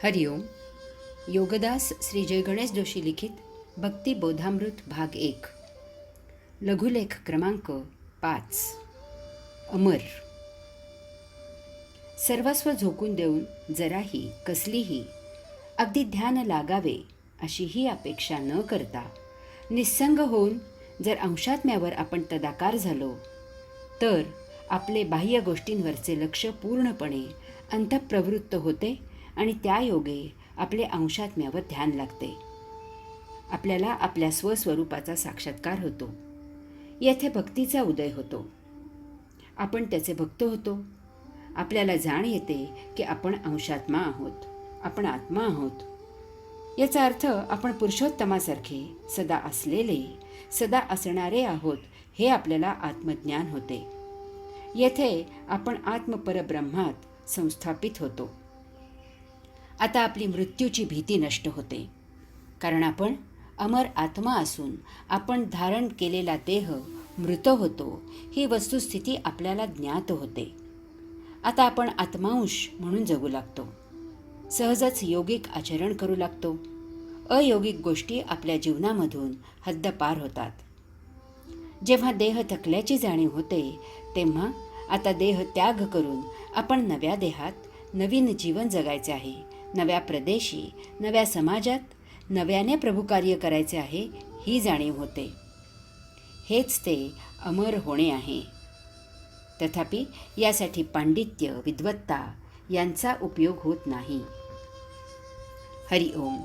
हरिओम. योगदास श्री जय गणेश जोशी लिखित भक्ती बोधामृत भाग 1. लघुलेख क्रमांक 5. अमर. सर्वस्व झोकून देऊन जराही कसलीही अगदी ध्यान लागावे अशीही अपेक्षा न करता निस्संग होऊन जर अंशात्म्यावर आपण तदाकार झालो तर आपले बाह्य गोष्टींवरचे लक्ष पूर्णपणे अंतःप्रवृत्त होते आणि त्या योगे आपले अंशात्म्यावर ध्यान लागते. आपल्याला आपल्या स्वस्वरूपाचा साक्षात्कार होतो. येथे भक्तीचा उदय होतो. आपण त्याचे भक्त होतो. आपल्याला जाण येते की आपण अंशात्मा आहोत, आपण आत्मा आहोत. याचा अर्थ आपण पुरुषोत्तमासारखे सदा असलेले, सदा असणारे आहोत हे आपल्याला आत्मज्ञान होते. येथे आपण आत्मपरब्रह्मात संस्थापित होतो. आता आपली मृत्यूची भीती नष्ट होते, कारण आपण अमर आत्मा असून आपण धारण केलेला देह मृत होतो ही वस्तुस्थिती आपल्याला ज्ञात होते. आता आपण आत्मांश म्हणून जगू लागतो. सहजच योगिक आचरण करू लागतो. अयोगिक गोष्टी आपल्या जीवनामधून हद्दपार होतात. जेव्हा देह थकल्याची जाणीव होते तेव्हा आता देह त्याग करून आपण नव्या देहात नवीन जीवन जगायचे आहे. नव्या प्रदेशी, नव्या समाजात नव्याने प्रभुकार्य करायचे आहे ही जाणीव होते. हेच ते अमर होणे आहे. तथापि यासाठी पांडित्य, विद्वत्ता यांचा उपयोग होत नाही. हरि ओम.